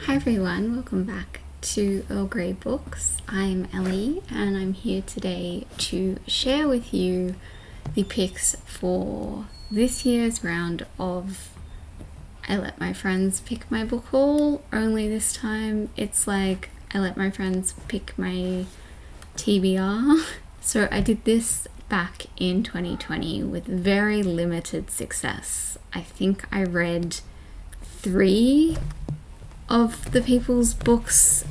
Hi everyone, welcome back to Earl Grey Books. I'm Ellie and I'm here today to share with you the picks for this year's round of I Let My Friends Pick My Book Haul, only this time it's like I let my friends pick my TBR. So I did this back in 2020 with very limited success. I think I read 3 of the people's books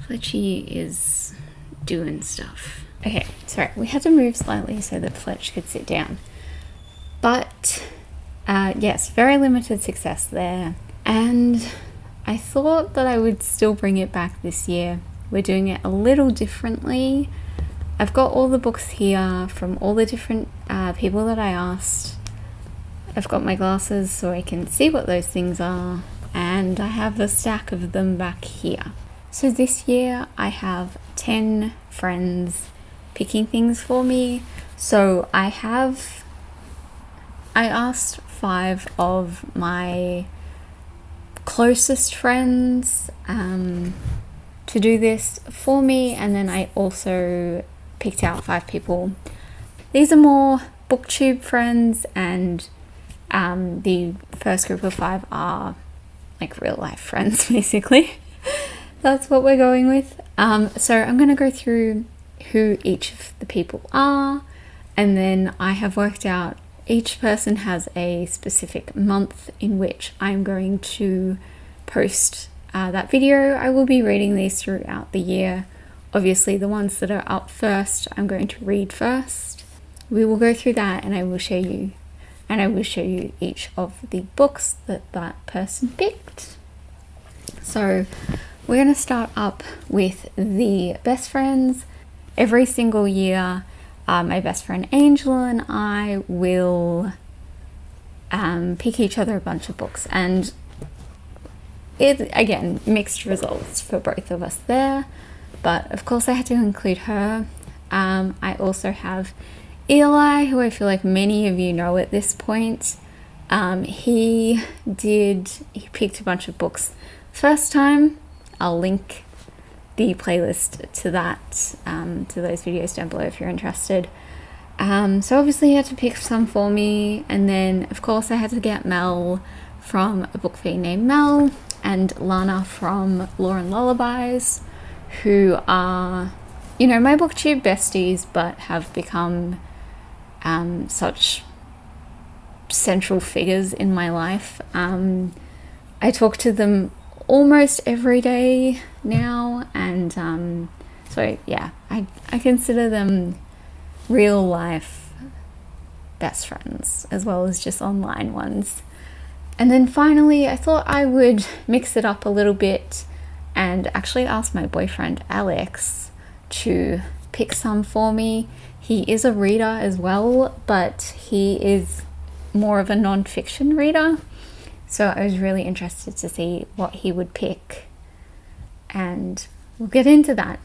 Fletchy is doing stuff. Okay, sorry, we had to move slightly so that Fletch could sit down. But yes, very limited success there. And I thought that I would still bring it back this year. We're doing it a little differently. I've got all the books here from all the different people that I asked. I've got my glasses so I can see what those things are, and I have a stack of them back here. So this year I have 10 friends picking things for me. So I asked 5 of my closest friends to do this for me, and then I also picked out 5 people. These are more booktube friends, and the first group of 5 are like real life friends, basically. That's what we're going with. So I'm going to go through who each of the people are, and then I have worked out each person has a specific month in which I'm going to post that video. I will be reading these throughout the year. Obviously, the ones that are up first, I'm going to read first. We will go through that, and I will show you each of the books that person picked. So we're going to start up with the best friends. Every single year, my best friend Angel and I will pick each other a bunch of books, and it again mixed results for both of us there, but of course I had to include her. I also have Eli, who I feel like many of you know at this point. He picked a bunch of books first time. I'll link the playlist to that, to those videos down below if you're interested. So obviously he had to pick some for me, and then of course I had to get Mel from A Book Fiend Named Mel, and Lana from Lore and Lullabies, who are, my booktube besties, but have become such central figures in my life. I talk to them almost every day now, and so yeah, I consider them real life best friends as well as just online ones. And then finally I thought I would mix it up a little bit and actually ask my boyfriend Alex to pick some for me. He is a reader as well, but he is more of a non-fiction reader. So I was really interested to see what he would pick, and we'll get into that.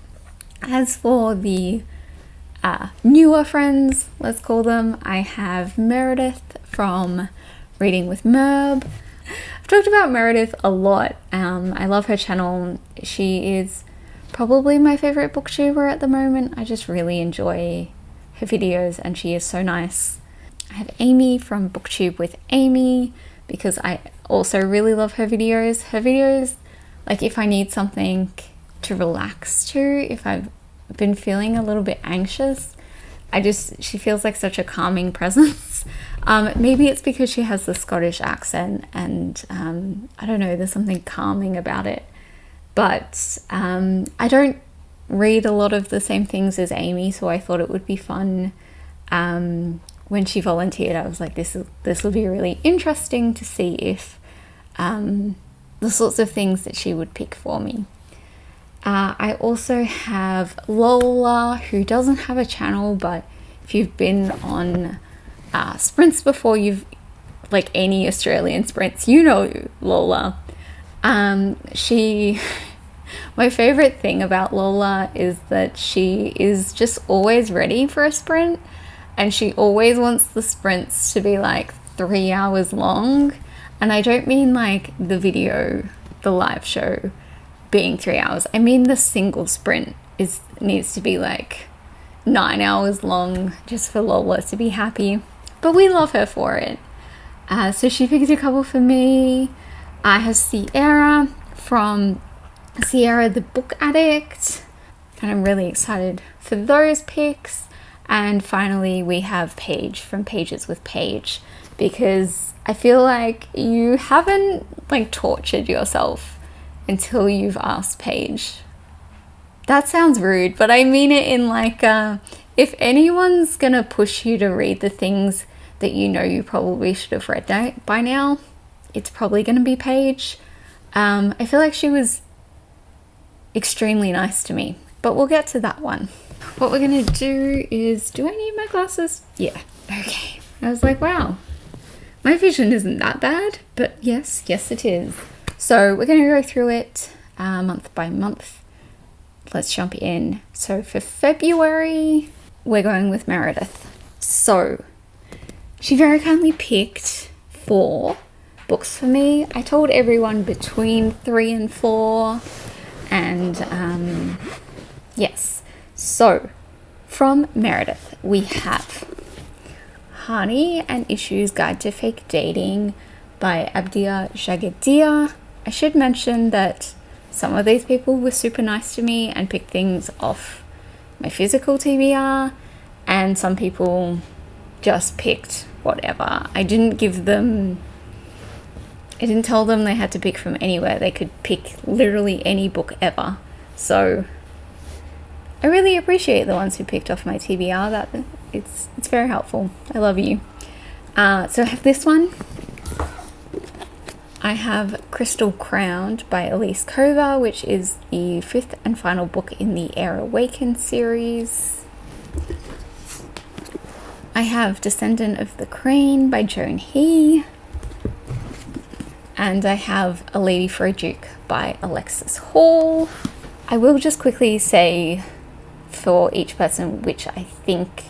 As for the newer friends, let's call them, I have Meredith from Reading with Merb. I've talked about Meredith a lot. I love her channel. She is probably my favorite booktuber at the moment. I just really enjoy her videos, and she is so nice. I have Amy from Booktube with Amy, because I also really love her videos. Her videos, like if I need something to relax to, if I've been feeling a little bit anxious, she feels like such a calming presence. Maybe it's because she has the Scottish accent, and I don't know, there's something calming about it. But I don't read a lot of the same things as Amy, so I thought it would be fun. When she volunteered, I was like, this will be really interesting to see if the sorts of things that she would pick for me. I also have Lola, who doesn't have a channel, but if you've been on sprints before, you've like any Australian sprints, you know Lola. My favorite thing about Lola is that she is just always ready for a sprint, and she always wants the sprints to be like 3 hours long. And I don't mean like the video, the live show being 3 hours. I mean the single sprint needs to be like 9 hours long just for Lola to be happy. But we love her for it. So she picked a couple for me. I have Sierra from Sierra the Book Addict, and I'm really excited for those picks. And finally we have Paige from Pages with Paige, because I feel like you haven't like tortured yourself until you've asked Paige. That sounds rude, but I mean it in like if anyone's gonna push you to read the things that you know you probably should have read by now, it's probably gonna be Paige. I feel like she was extremely nice to me, but we'll get to that one. What we're gonna do is, do I need my glasses? Yeah, okay. I was like, wow, my vision isn't that bad, but yes it is. So we're gonna go through it month by month. Let's jump in. So for February, we're going with Meredith. So she very kindly picked 4 books for me. I told everyone between 3 and 4, and yes. So from Meredith, we have Hani and Issues Guide to Fake Dating by Abdia Jagadia. I should mention that some of these people were super nice to me and picked things off my physical TBR, and some people just picked whatever. I didn't tell them they had to pick from anywhere. They could pick literally any book ever. So I really appreciate the ones who picked off my TBR. That it's very helpful. I love you. So I have this one. I have Crystal Crowned by Elise Kova, which is the 5th and final book in the Air Awakened series. I have Descendant of the Crane by Joan He. And I have A Lady for a Duke by Alexis Hall. I will just quickly say for each person which I think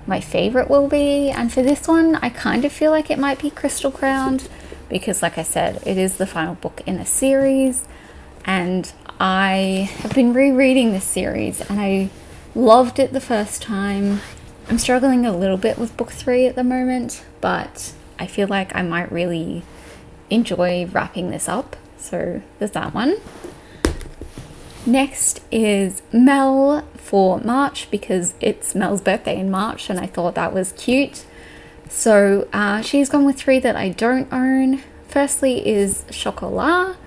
my favorite will be. And for this one, I kind of feel like it might be Crystal Crowned, because like I said, it is the final book in a series, and I have been rereading this series and I loved it the first time. I'm struggling a little bit with book 3 at the moment, but I feel like I might really enjoy wrapping this up. So there's that one. Next is Mel for March, because it's Mel's birthday in March and I thought that was cute. So she's gone with 3 that I don't own. Firstly is Chocolat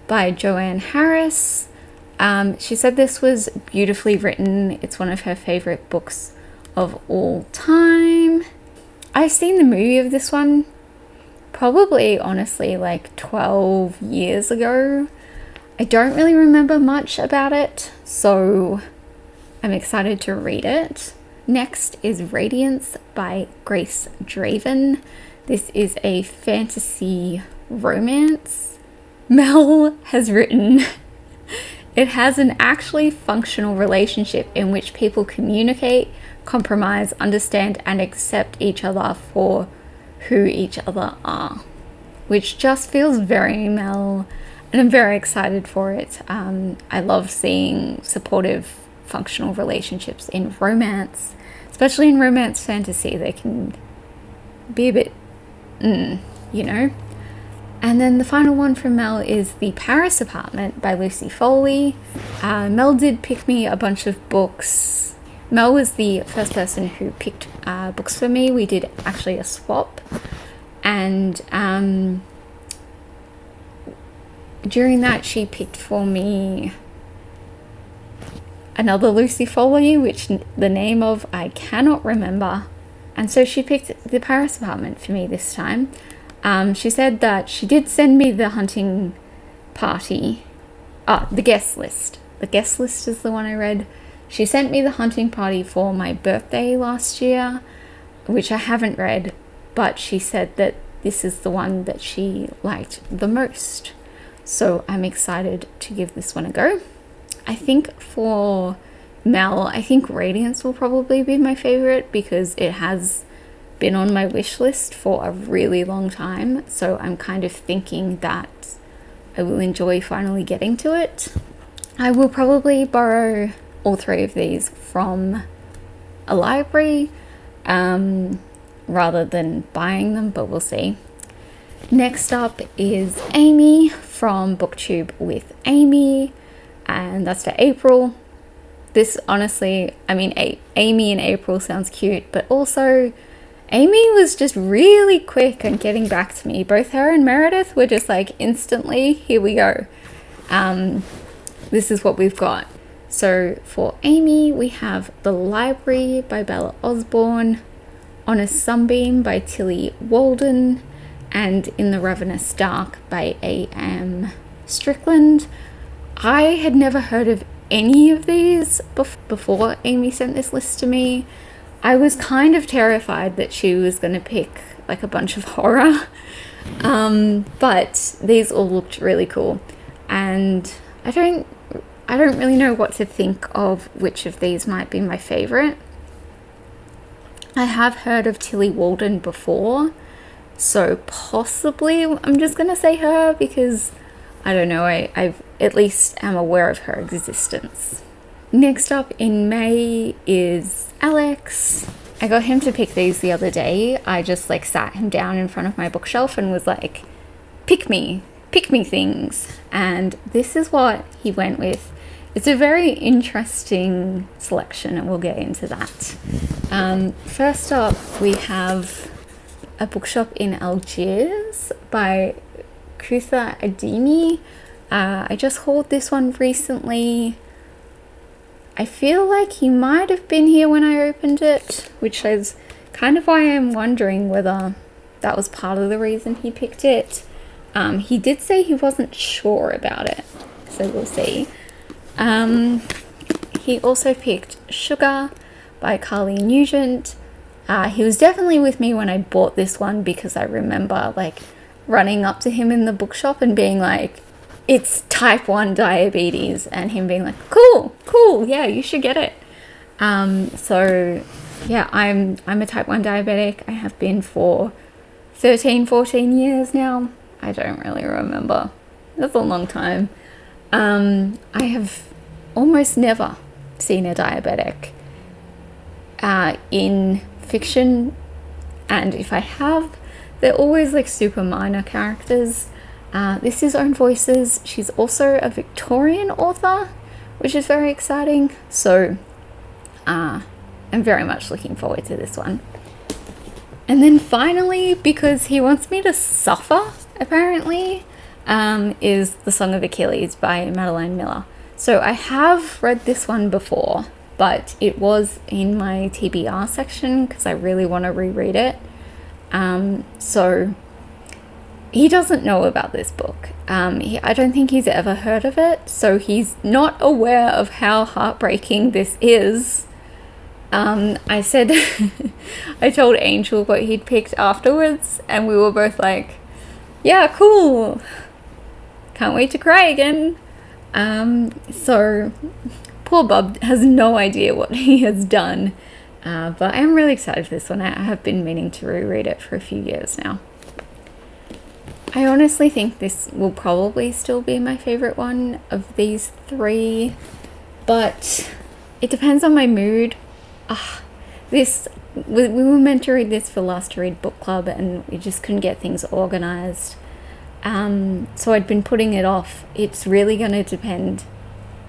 by Joanne Harris. She said this was beautifully written. It's one of her favorite books of all time. I've seen the movie of this one probably, honestly, like 12 years ago. I don't really remember much about it, so I'm excited to read it. Next is Radiance by Grace Draven. This is a fantasy romance. Mel has written, it has an actually functional relationship in which people communicate, compromise, understand, and accept each other for who each other are, which just feels very Mel, and I'm very excited for it. I love seeing supportive, functional relationships in romance, especially in romance fantasy. They can be a bit, you know. And then the final one from Mel is The Paris Apartment by Lucy Foley. Mel did pick me a bunch of books. Mel was the first person who picked books for me. We did actually a swap, and during that she picked for me another Lucy Foley, which the name of I cannot remember, and so she picked The Paris Apartment for me this time. She said that she did send me the hunting party, the guest list. The guest list is the one I read. She sent me the hunting party for my birthday last year, which I haven't read, but she said that this is the one that she liked the most. So I'm excited to give this one a go. I think for Mel, I think Radiance will probably be my favorite, because it has been on my wish list for a really long time, so I'm kind of thinking that I will enjoy finally getting to it. I will probably borrow all 3 of these from a library rather than buying them, but we'll see. Next up is Amy from BookTube with Amy, and that's for April. This honestly, I mean, Amy in April sounds cute, but also Amy was just really quick on getting back to me. Both her and Meredith were just like instantly, here we go. This is what we've got. So for Amy, we have The Library by Bella Osborne, On a Sunbeam by Tilly Walden, and In the Ravenous Dark by A.M. Strickland. I had never heard of any of these before Amy sent this list to me. I was kind of terrified that she was going to pick like a bunch of horror, but these all looked really cool, and I don't really know what to think of which of these might be my favorite. I have heard of Tilly Walden before, so possibly I'm just gonna say her because I don't know, I at least am aware of her existence. Next up in May is Alex. I got him to pick these the other day. I just like sat him down in front of my bookshelf and was like, pick me things. And this is what he went with. It's a very interesting selection, and we'll get into that. First up, we have A Bookshop in Algiers by Kutha Adimi. I just hauled this one recently. I feel like he might have been here when I opened it, which is kind of why I'm wondering whether that was part of the reason he picked it. He did say he wasn't sure about it, so we'll see. He also picked Sugar by Carly Nugent. He was definitely with me when I bought this one because I remember like running up to him in the bookshop and being like, it's type 1 diabetes, and him being like, cool, yeah, you should get it. So yeah, I'm a type 1 diabetic. I have been for 13-14 years now. I don't really remember. That's a long time. I have almost never seen a diabetic in fiction, and if I have, they're always like super minor characters. This is Own Voices. She's also a Victorian author, which is very exciting. So I'm very much looking forward to this one. And then finally, because he wants me to suffer, apparently, is The Song of Achilles by Madeline Miller. So I have read this one before, but it was in my TBR section because I really want to reread it. So he doesn't know about this book. I don't think he's ever heard of it, so he's not aware of how heartbreaking this is. I said, I told Angel what he'd picked afterwards, and we were both like, yeah, cool. Can't wait to cry again. So poor Bob has no idea what he has done. But I'm really excited for this one. I have been meaning to reread it for a few years now. I honestly think this will probably still be my favorite one of these 3, but it depends on my mood. We were meant to read this for Last to Read book club, and we just couldn't get things organized. So I'd been putting it off. It's really going to depend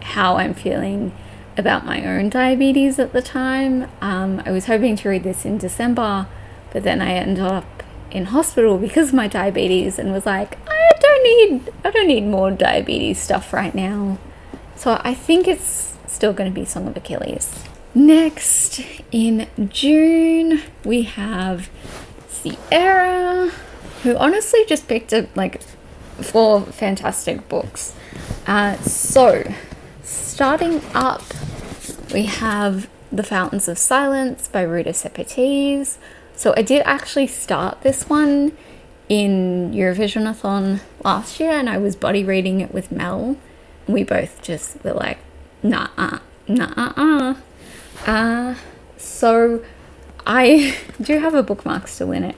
how I'm feeling about my own diabetes at the time. I was hoping to read this in December, but then I ended up in hospital because of my diabetes and was like, I don't need more diabetes stuff right now. So I think it's still going to be Song of Achilles. Next in June we have Sierra, who honestly just picked up like 4 fantastic books. So starting up, we have The Fountains of Silence by Ruta Sepetys. So I did actually start this one in Eurovision-a-thon last year, and I was buddy reading it with Mel. We both just were like, nah. So I do have a bookmark still in it.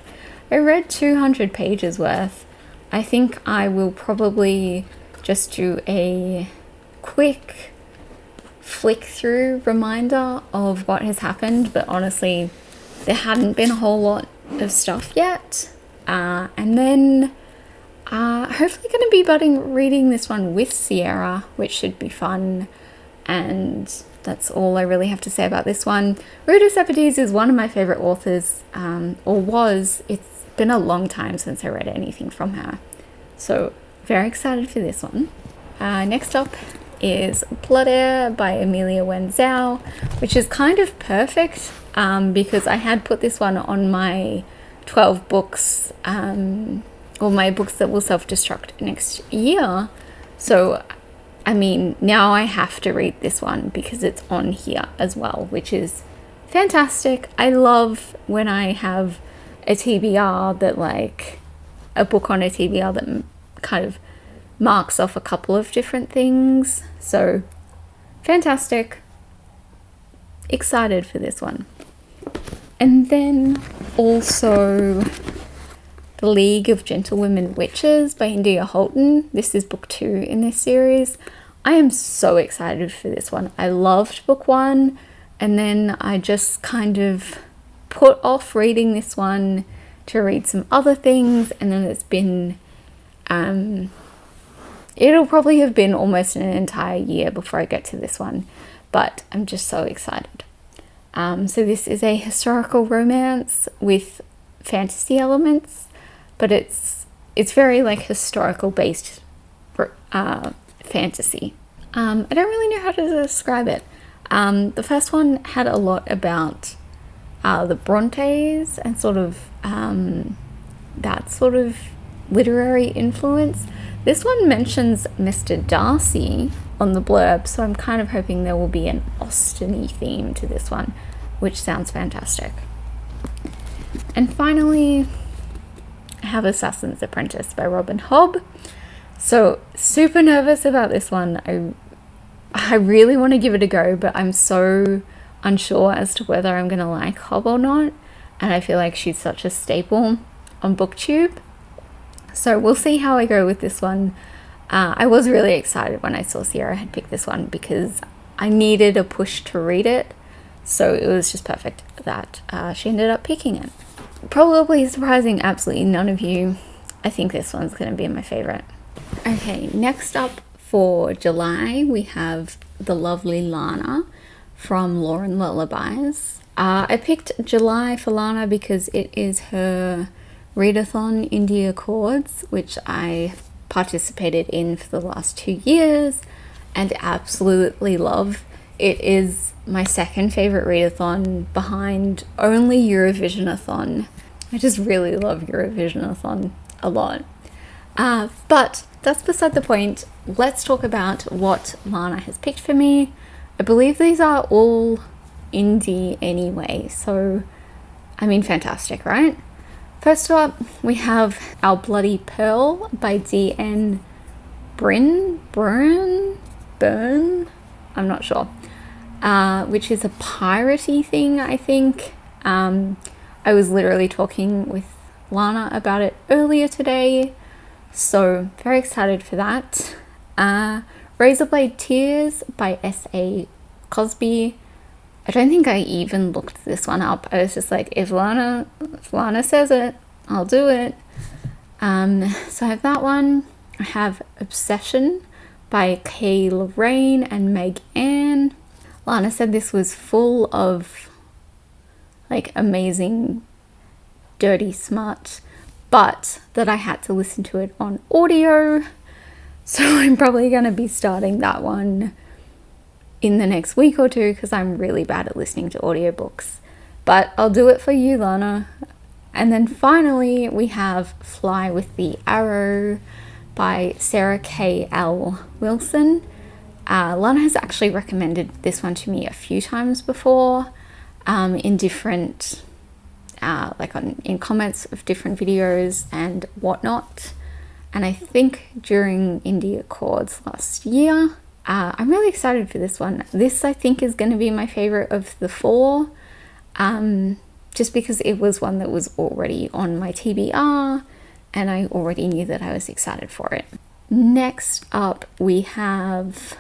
I read 200 pages worth. I think I will probably just do a quick flick through reminder of what has happened, but honestly there hadn't been a whole lot of stuff yet. And then hopefully going to be reading this one with Sierra, which should be fun. And that's all I really have to say about this one. Rita Sepetys is one of my favorite authors, or was. It's been a long time since I read anything from her, so very excited for this one. Next up is Blood Heir by Amelia Wenzel, which is kind of perfect because I had put this one on my 12 books, or my books that will self-destruct next year. So I mean, now I have to read this one because it's on here as well, which is fantastic. I love when I have a TBR that, like, a book on a TBR that kind of marks off a couple of different things. So fantastic. Excited for this one. And then also The League of Gentlewomen Witches by India Holton. This is book 2 in this series. I am so excited for this one. I loved book 1, and then I just kind of put off reading this one to read some other things, and then it's been it'll probably have been almost an entire year before I get to this one, but I'm just so excited. So this is a historical romance with fantasy elements, but it's very like historical based fantasy. I don't really know how to describe it. The first one had a lot about the Brontes and sort of that sort of literary influence. This one mentions Mr. Darcy on the blurb, so I'm kind of hoping there will be an Austen-y theme to this one, which sounds fantastic. And finally, I have Assassin's Apprentice by Robin Hobb. So super nervous about this one. I really want to give it a go, but I'm so unsure as to whether I'm going to like Hobb or not. And I feel like she's such a staple on BookTube. So we'll see how I go with this one. I was really excited when I saw Sierra had picked this one because I needed a push to read it. So it was just perfect that she ended up picking it. Probably surprising absolutely none of you. I think this one's going to be my favorite. Okay, next up for July, we have The Lovely Lana from Lauren Lullabies. I picked July for Lana because it is her readathon Indie Accords, which I participated in for the last 2 years and absolutely love. It is my second favorite readathon behind only Eurovisionathon. I just really love Eurovisionathon a lot. But that's beside the point. Let's talk about what Lana has picked for me. I believe these are all indie anyway, so I mean, fantastic, right? First up, we have Our Bloody Pearl by D.N. Byrne, I'm not sure, which is a piratey thing, I think. I was literally talking with Lana about it earlier today, so very excited for that. Razorblade Tears by S.A. Cosby. I don't think I even looked this one up. I was just like, if Lana says it, I'll do it. So I have that one. I have Obsession by Kay Lorraine and Meg Ann. Lana said this was full of like amazing dirty smut, but that I had to listen to it on audio. So I'm probably going to be starting that one in the next week or two because I'm really bad at listening to audiobooks. But I'll do it for you, Lana. And then finally, we have Fly with the Arrow by Sarah K. L. Wilson. Lana has actually recommended this one to me a few times before, in different, in comments of different videos and whatnot. And I think during Indie Accords last year. I'm really excited for this one. This, I think, is going to be my favorite of the 4. just because it was one that was already on my TBR and I already knew that I was excited for it. Next up, we have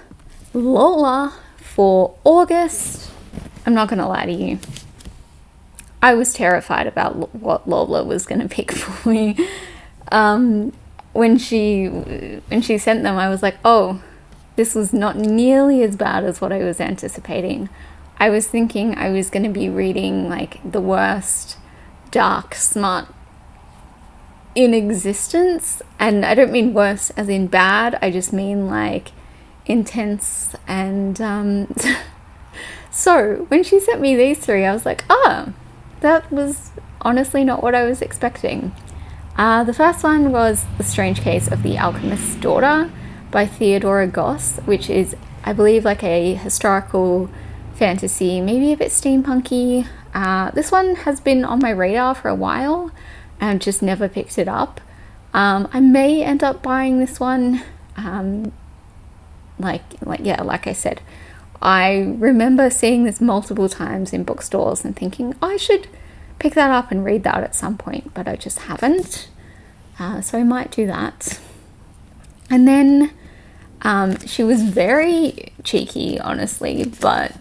Lola for August. I'm not gonna lie to you, I was terrified about what Lola was gonna pick for me. When she sent them, I was like, oh, this was not nearly as bad as what I was anticipating. I was thinking I was going to be reading like the worst dark smut in existence, and I don't mean worse as in bad, I just mean like intense. And so when she sent me these three, I was like, oh, that was honestly not what I was expecting. The first one was The Strange Case of the Alchemist's Daughter by Theodora Goss, which is, I believe, like a historical fantasy, maybe a bit steampunky. This one has been on my radar for a while and just never picked it up. I may end up buying this one. Like I said, I remember seeing this multiple times in bookstores and thinking, oh, I should pick that up and read that at some point, but I just haven't. So I might do that. And then she was very cheeky, honestly, but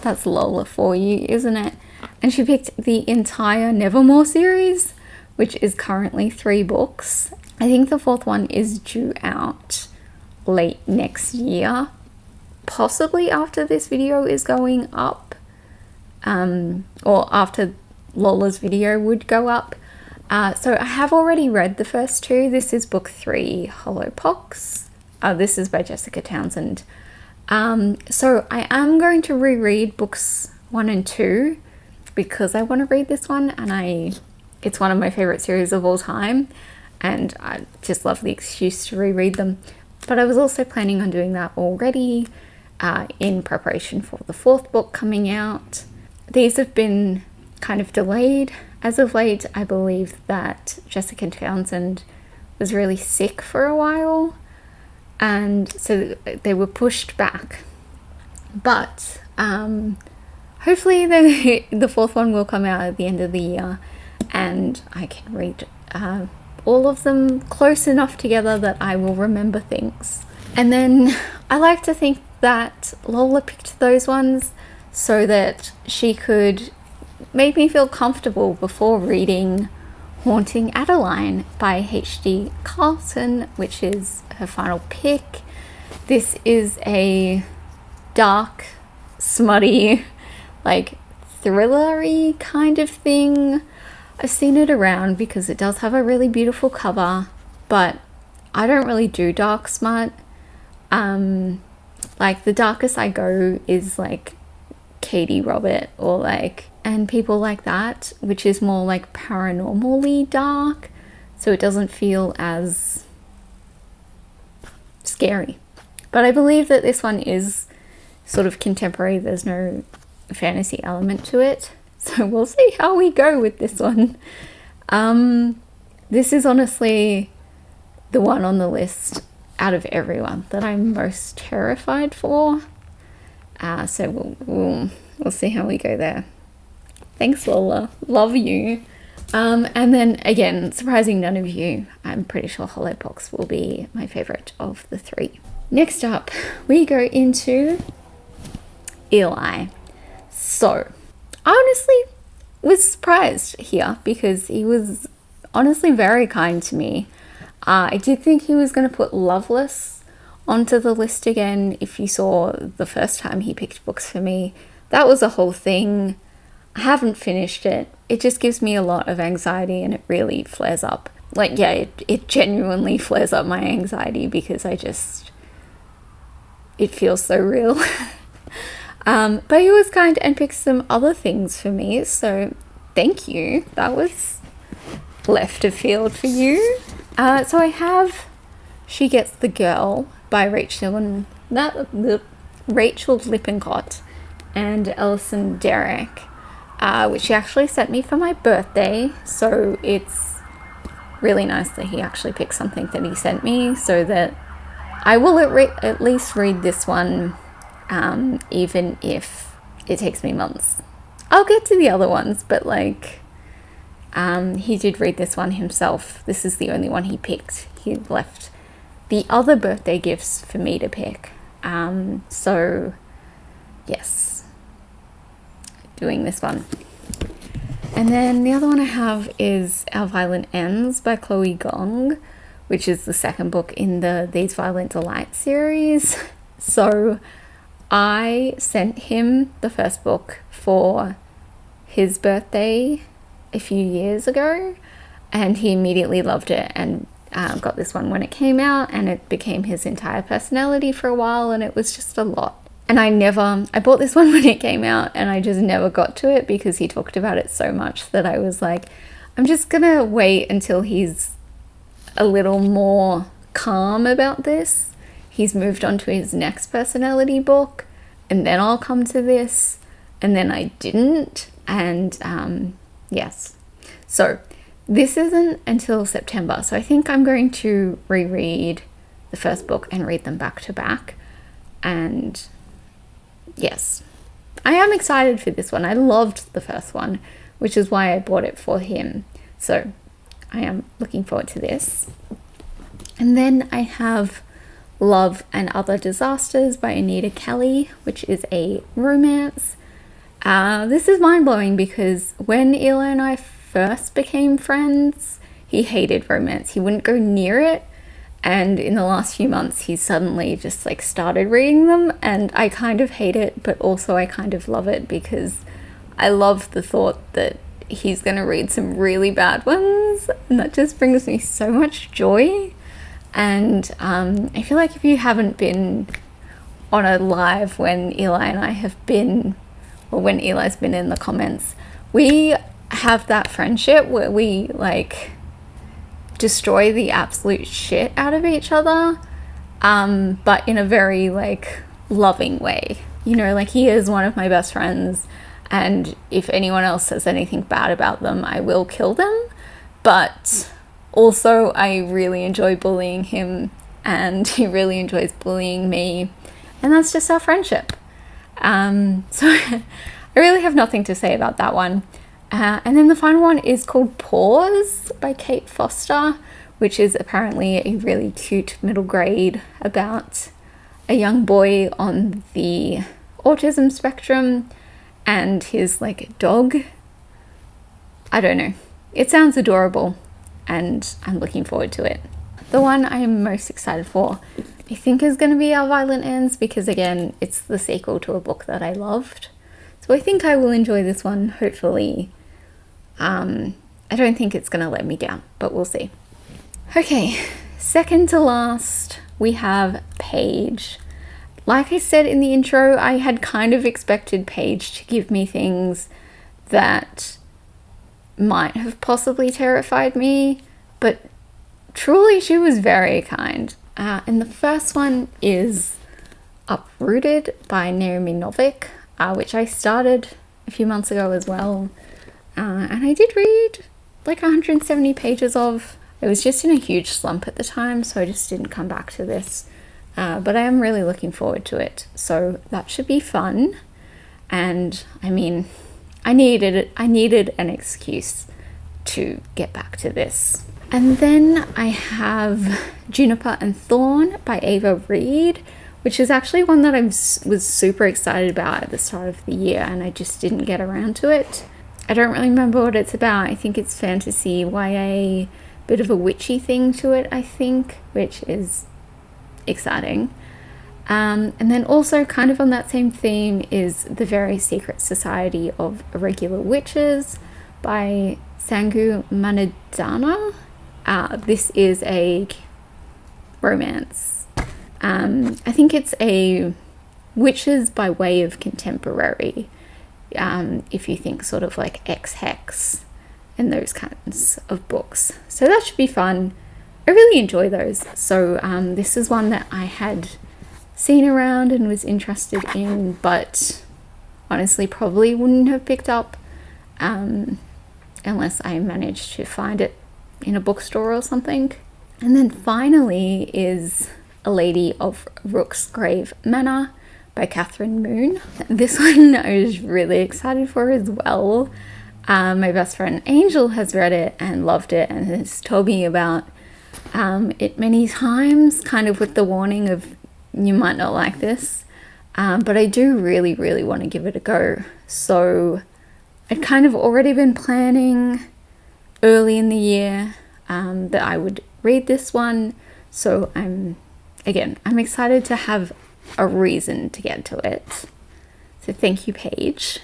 that's Lola for you, isn't it? And she picked the entire Nevermore series, which is currently 3 books. I think the 4th one is due out late next year, possibly after this video is going up, or after Lola's video would go up. So I have already read the first 2. This is book 3, Hollow Pox. This is by Jessica Townsend. So I am going to reread books 1 and 2 because I want to read this one, and it's one of my favorite series of all time, and I just love the excuse to reread them. But I was also planning on doing that already in preparation for the 4th book coming out. These have been kind of delayed as of late. I believe that Jessica Townsend was really sick for a while, and so they were pushed back. But hopefully the 4th one will come out at the end of the year, and I can read all of them close enough together that I will remember things. And then I like to think that Lola picked those ones so that she could make me feel comfortable before reading Haunting Adeline by H.D. Carlton, which is her final pick. This is a dark, smutty, like thriller-y kind of thing. I've seen it around because it does have a really beautiful cover, but I don't really do dark smut. Like the darkest I go is like Katie Robert or like, and people like that, which is more like paranormally dark, so it doesn't feel as scary. But I believe that this one is sort of contemporary. There's no fantasy element to it, so we'll see how we go with this one. This is honestly the one on the list out of everyone that I'm most terrified for. So we'll see how we go there. Thanks, Lola. Love you. And then again, surprising none of you, I'm pretty sure Hollow Pox will be my favorite of the 3. Next up, we go into Eli. So, I honestly was surprised here because he was honestly very kind to me. I did think he was going to put Loveless onto the list again. If you saw the first time he picked books for me, that was a whole thing. I haven't finished it. It just gives me a lot of anxiety, and it really flares up. Like, yeah, it genuinely flares up my anxiety because it feels so real. But he was kind and picked some other things for me, so thank you. That was left of field for you. So I have She Gets the Girl by Rachel Lippincott and Ellison Derrick, which he actually sent me for my birthday, so it's really nice that he actually picked something that he sent me, so that I will at least read this one, even if it takes me months. I'll get to the other ones, but like, he did read this one himself. This is the only one he picked. He left the other birthday gifts for me to pick. So yes, doing this one. And then the other one I have is Our Violent Ends by Chloe Gong, which is the second book in the These Violent Delights series. So I sent him the first book for his birthday a few years ago, and he immediately loved it and got this one when it came out, and it became his entire personality for a while, and it was just a lot. And I bought this one when it came out, and I just never got to it because he talked about it so much that I was like, I'm just gonna wait until he's a little more calm about this. He's moved on to his next personality book, and then I'll come to this. And then I didn't, and yes. So this isn't until September, so I think I'm going to reread the first book and read them back to back. And yes, I am excited for this one. I loved the first one, which is why I bought it for him. So I am looking forward to this. And then I have Love and Other Disasters by Anita Kelly, which is a romance. This is mind-blowing because when Eli and I first became friends, he hated romance. He wouldn't go near it. And in the last few months, he's suddenly just like started reading them, and I kind of hate it, but also I kind of love it because I love the thought that he's going to read some really bad ones, and that just brings me so much joy. And I feel like if you haven't been on a live when Eli and I have been, or when Eli's been in the comments, we have that friendship where we like destroy the absolute shit out of each other, but in a very like loving way. You know, like he is one of my best friends, and if anyone else says anything bad about them, I will kill them. But also I really enjoy bullying him, and he really enjoys bullying me, and that's just our friendship. So I really have nothing to say about that one. And then the final one is called Pause by Kate Foster, which is apparently a really cute middle grade about a young boy on the autism spectrum and his like dog. I don't know. It sounds adorable, and I'm looking forward to it. The one I am most excited for, I think, is going to be Our Violent Ends, because again, it's the sequel to a book that I loved. So I think I will enjoy this one, hopefully. I don't think it's going to let me down, but we'll see. Okay, second to last, we have Paige. Like I said in the intro, I had kind of expected Paige to give me things that might have possibly terrified me, but truly she was very kind. And the first one is Uprooted by Naomi Novik, which I started a few months ago as well. And I did read like 170 pages of. I was just in a huge slump at the time, so I just didn't come back to this. But I am really looking forward to it, so that should be fun. And I mean, I needed an excuse to get back to this. And then I have Juniper and Thorn by Ava Reed, which is actually one that I was super excited about at the start of the year, and I just didn't get around to it. I don't really remember what it's about. I think it's fantasy, YA, bit of a witchy thing to it, I think, which is exciting. And then also kind of on that same theme is The Very Secret Society of Irregular Witches by Sangu Manadana. This is a romance. I think it's a witches by way of contemporary, if you think sort of like X-Hex and those kinds of books. So that should be fun. I really enjoy those. So this is one that I had seen around and was interested in, but honestly probably wouldn't have picked up unless I managed to find it in a bookstore or something. And then finally is A Lady of Rooksgrave Manor by Catherine Moon. This one I was really excited for as well. My best friend Angel has read it and loved it and has told me about it many times, kind of with the warning of you might not like this. But I do really, really want to give it a go. So I'd kind of already been planning early in the year that I would read this one. So I'm excited to have a reason to get to it. So thank you, Paige.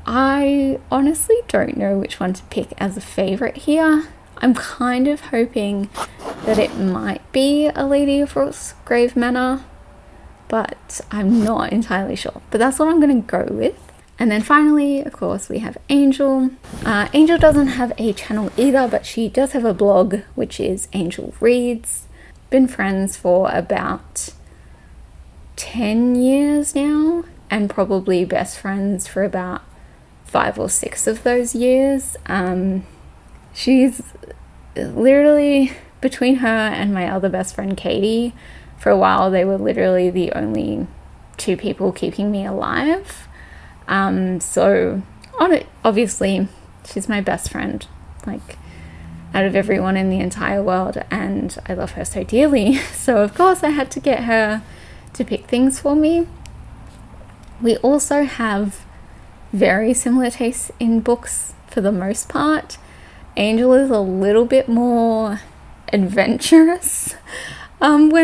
I honestly don't know which one to pick as a favorite here. I'm kind of hoping that it might be A Lady of Grave Manor, but I'm not entirely sure. But that's what I'm going to go with. And then finally, of course, we have Angel. Angel doesn't have a channel either, but she does have a blog, which is Angel Reads. Been friends for about 10 years now, and probably best friends for about 5 or 6 of those years. She's literally, between her and my other best friend Katie, for a while they were literally the only 2 people keeping me alive. So obviously she's my best friend, like, out of everyone in the entire world, and I love her so dearly. So of course I had to get her to pick things for me. We also have very similar tastes in books for the most part. Angel is a little bit more adventurous than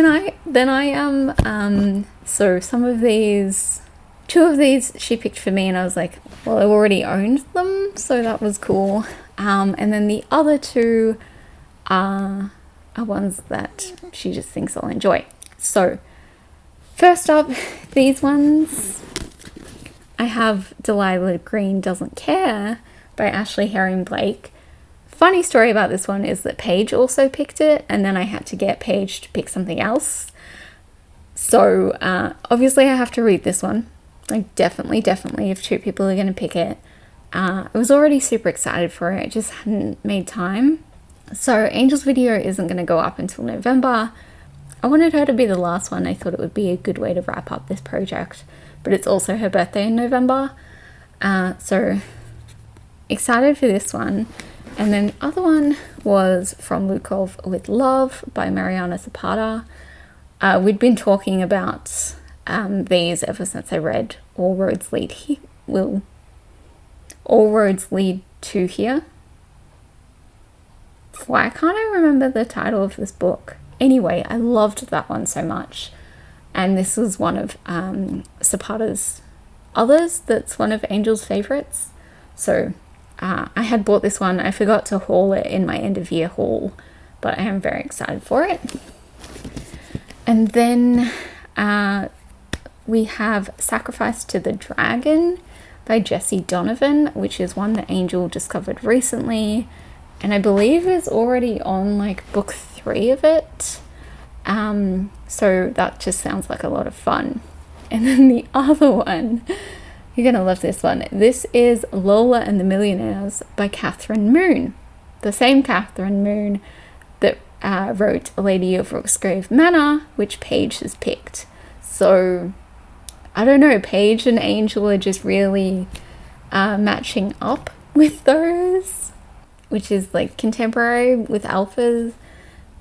I am. So two of these she picked for me, and I was like, well, I already owned them, so that was cool. And then the other 2 are ones that she just thinks I'll enjoy. So first up, these ones, I have Delilah Green Doesn't Care by Ashley Herring Blake. Funny story about this one is that Paige also picked it, and then I had to get Paige to pick something else. So obviously I have to read this one. Like, definitely, if 2 people are going to pick it. I was already super excited for it, I just hadn't made time. So Angel's video isn't going to go up until November. I wanted her to be the last one. I thought it would be a good way to wrap up this project, but it's also her birthday in November. So excited for this one. And then the other one was From Lukov with Love by Mariana Zapata. We'd been talking about these ever since I read All Roads Lead to Here. Why can't I remember the title of this book? Anyway, I loved that one so much. And this was one of Zapata's others that's one of Angel's favorites. So I had bought this one. I forgot to haul it in my end of year haul, but I am very excited for it. And then we have Sacrifice to the Dragon by Jessie Donovan, which is one that Angel discovered recently, and I believe is already on like book 3 of it. So that just sounds like a lot of fun. And then the other one, you're gonna love this one. This is Lola and the Millionaires by Catherine Moon, the same Catherine Moon that wrote A Lady of Grave Manor, which Paige has picked. So I don't know, Paige and Angel are just really matching up with those, which is like contemporary with alphas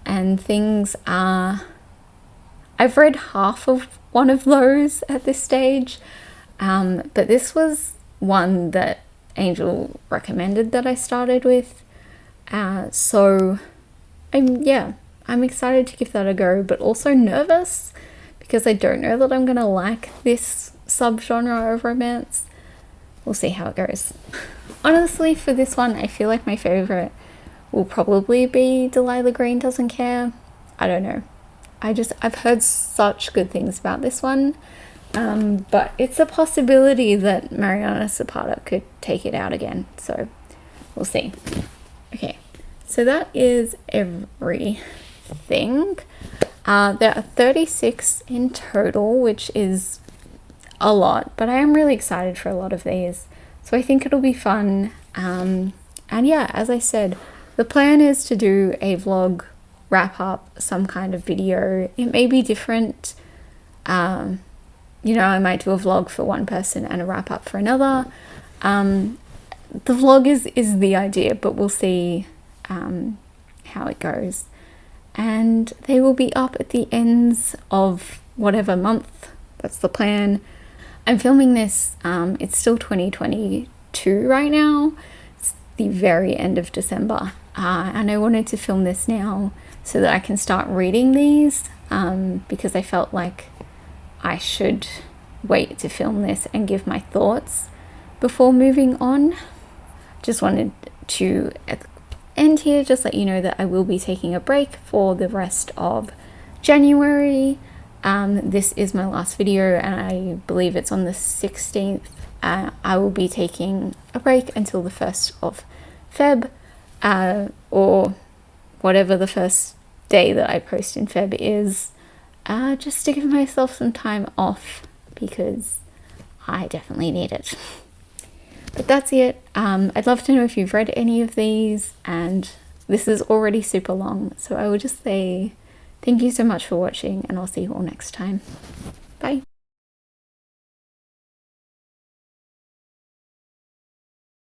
and things. I've read half of one of those at this stage, but this was one that Angel recommended that I started with. So I'm excited to give that a go, but also nervous because I don't know that I'm gonna like this subgenre of romance. We'll see how it goes. Honestly, for this one, I feel like my favorite will probably be Delilah Green Doesn't Care. I don't know. I've heard such good things about this one, but it's a possibility that Mariana Zapata could take it out again, so we'll see. Okay, so that is everything. There are 36 in total, which is a lot, but I am really excited for a lot of these, so I think it'll be fun. And yeah, as I said, the plan is to do a vlog wrap up, some kind of video. It may be different, you know, I might do a vlog for one person and a wrap up for another. The vlog is the idea, but we'll see how it goes. And they will be up at the ends of whatever month. That's the plan. I'm filming this, it's still 2022 right now. It's the very end of December. And I wanted to film this now so that I can start reading these, because I felt like I should wait to film this and give my thoughts before moving on. Just wanted to end here, just let you know that I will be taking a break for the rest of January. This is my last video, and I believe it's on the 16th. I will be taking a break until the 1st of Feb, or whatever the first day that I post in Feb is, just to give myself some time off, because I definitely need it. But that's it. I'd love to know if you've read any of these, and this is already super long, so I will just say thank you so much for watching, and I'll see you all next time. Bye.